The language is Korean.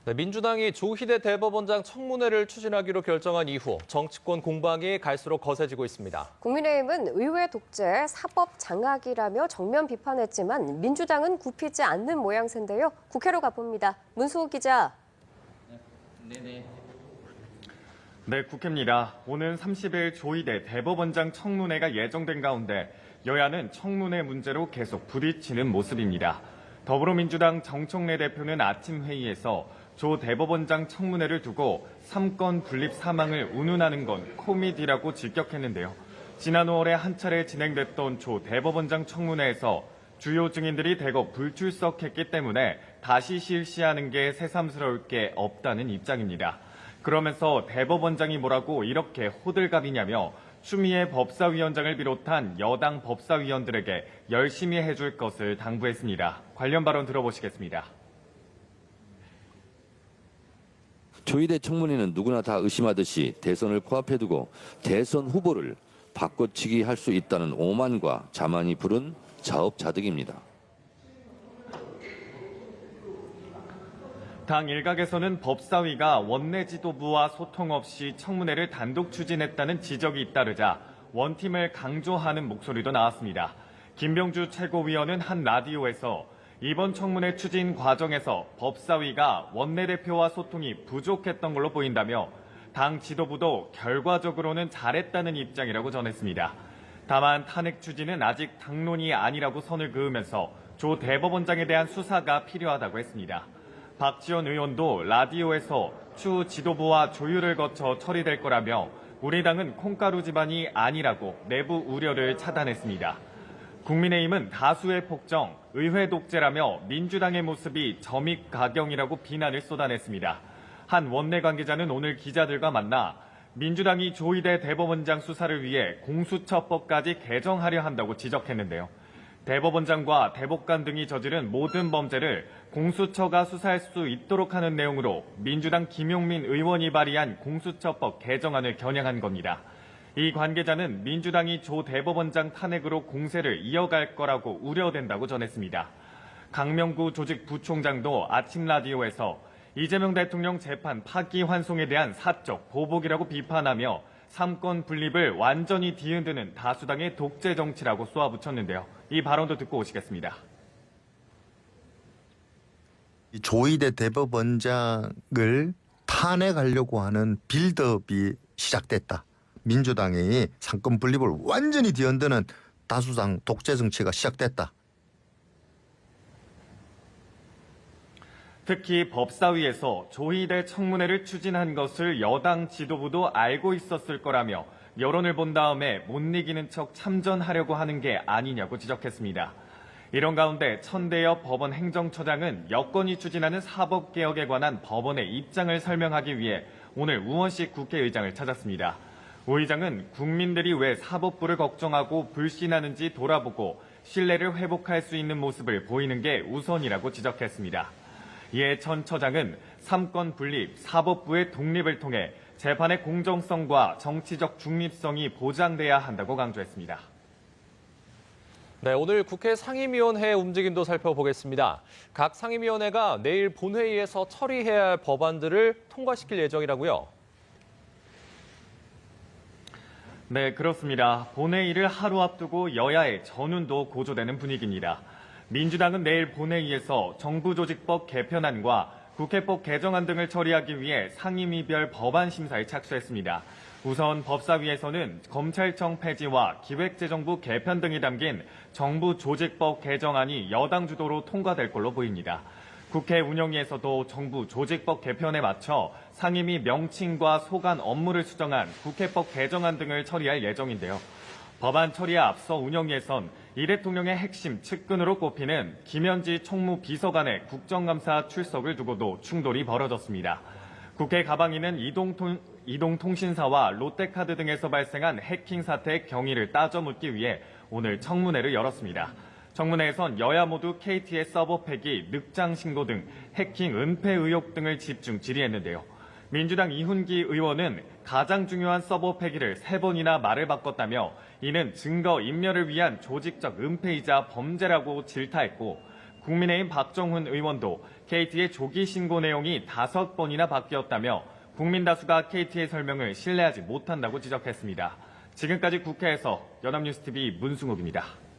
네, 민주당이 조희대 대법원장 청문회를 추진하기로 결정한 이후 정치권 공방이 갈수록 거세지고 있습니다. 국민의힘은 의회 독재, 사법 장악이라며 정면 비판했지만 민주당은 굽히지 않는 모양새인데요. 국회로 가봅니다. 문수호 기자. 네, 국회입니다. 오는 30일 조희대 대법원장 청문회가 예정된 가운데 여야는 청문회 문제로 계속 부딪히는 모습입니다. 더불어민주당 정청래 대표는 아침 회의에서 조 대법원장 청문회를 두고 3건 분립 사망을 운운하는 건 코미디라고 직격했는데요. 지난 5월에 한 차례 진행됐던 조 대법원장 청문회에서 주요 증인들이 대거 불출석했기 때문에 다시 실시하는 게 새삼스러울 게 없다는 입장입니다. 그러면서 대법원장이 뭐라고 이렇게 호들갑이냐며 추미애 법사위원장을 비롯한 여당 법사위원들에게 열심히 해줄 것을 당부했습니다. 관련 발언 들어보시겠습니다. 조희대 청문회는 누구나 다 의심하듯이 대선을 코앞에 두고 대선 후보를 바꿔치기 할 수 있다는 오만과 자만이 부른 자업자득입니다. 당 일각에서는 법사위가 원내 지도부와 소통 없이 청문회를 단독 추진했다는 지적이 잇따르자 원팀을 강조하는 목소리도 나왔습니다. 김병주 최고위원은 한 라디오에서 이번 청문회 추진 과정에서 법사위가 원내대표와 소통이 부족했던 걸로 보인다며 당 지도부도 결과적으로는 잘했다는 입장이라고 전했습니다. 다만 탄핵 추진은 아직 당론이 아니라고 선을 그으면서 조 대법원장에 대한 수사가 필요하다고 했습니다. 박지원 의원도 라디오에서 추후 지도부와 조율을 거쳐 처리될 거라며 우리 당은 콩가루 집안이 아니라고 내부 우려를 차단했습니다. 국민의힘은 다수의 폭정, 의회 독재라며 민주당의 모습이 점입가경이라고 비난을 쏟아냈습니다. 한 원내 관계자는 오늘 기자들과 만나 민주당이 조희대 대법원장 수사를 위해 공수처법까지 개정하려 한다고 지적했는데요. 대법원장과 대법관 등이 저지른 모든 범죄를 공수처가 수사할 수 있도록 하는 내용으로 민주당 김용민 의원이 발의한 공수처법 개정안을 겨냥한 겁니다. 이 관계자는 민주당이 조 대법원장 탄핵으로 공세를 이어갈 거라고 우려된다고 전했습니다. 강명구 조직부총장도 아침 라디오에서 이재명 대통령 재판 파기환송에 대한 사적 보복이라고 비판하며 3건 분립을 완전히 뒤흔드는 다수당의 독재 정치라고 쏘아붙였는데요. 이 발언도 듣고 오시겠습니다. 조희대 대법원장을 탄핵하려고 하는 빌드업이 시작됐다. 민주당이 3건 분립을 완전히 뒤흔드는 다수당 독재 정치가 시작됐다. 특히 법사위에서 조희대 청문회를 추진한 것을 여당 지도부도 알고 있었을 거라며 여론을 본 다음에 못 이기는 척 참전하려고 하는 게 아니냐고 지적했습니다. 이런 가운데 천대엽 법원 행정처장은 여권이 추진하는 사법개혁에 관한 법원의 입장을 설명하기 위해 오늘 우원식 국회의장을 찾았습니다. 우 의장은 국민들이 왜 사법부를 걱정하고 불신하는지 돌아보고 신뢰를 회복할 수 있는 모습을 보이는 게 우선이라고 지적했습니다. 이에 천 처장은 3건 분립, 사법부의 독립을 통해 재판의 공정성과 정치적 중립성이 보장돼야 한다고 강조했습니다. 네, 오늘 국회 상임위원회 움직임도 살펴보겠습니다. 각 상임위원회가 내일 본회의에서 처리해야 할 법안들을 통과시킬 예정이라고요. 네, 그렇습니다. 본회의를 하루 앞두고 여야의 전운도 고조되는 분위기입니다. 민주당은 내일 본회의에서 정부조직법 개편안과 국회법 개정안 등을 처리하기 위해 상임위별 법안 심사에 착수했습니다. 우선 법사위에서는 검찰청 폐지와 기획재정부 개편 등이 담긴 정부조직법 개정안이 여당 주도로 통과될 걸로 보입니다. 국회 운영위에서도 정부 조직법 개편에 맞춰 상임위 명칭과 소관 업무를 수정한 국회법 개정안 등을 처리할 예정인데요. 법안 처리에 앞서 운영위에선 이 대통령의 핵심 측근으로 꼽히는 김현지 총무비서관의 국정감사 출석을 두고도 충돌이 벌어졌습니다. 국회 가방위는 이동통신사와 롯데카드 등에서 발생한 해킹 사태의 경위를 따져 묻기 위해 오늘 청문회를 열었습니다. 청문회에선 여야 모두 KT의 서버 폐기, 늑장 신고 등 해킹 은폐 의혹 등을 집중 질의했는데요. 민주당 이훈기 의원은 가장 중요한 서버 폐기를 3번이나 말을 바꿨다며 이는 증거 인멸을 위한 조직적 은폐이자 범죄라고 질타했고 국민의힘 박정훈 의원도 KT의 조기 신고 내용이 5번이나 바뀌었다며 국민 다수가 KT의 설명을 신뢰하지 못한다고 지적했습니다. 지금까지 국회에서 연합뉴스TV 문승욱입니다.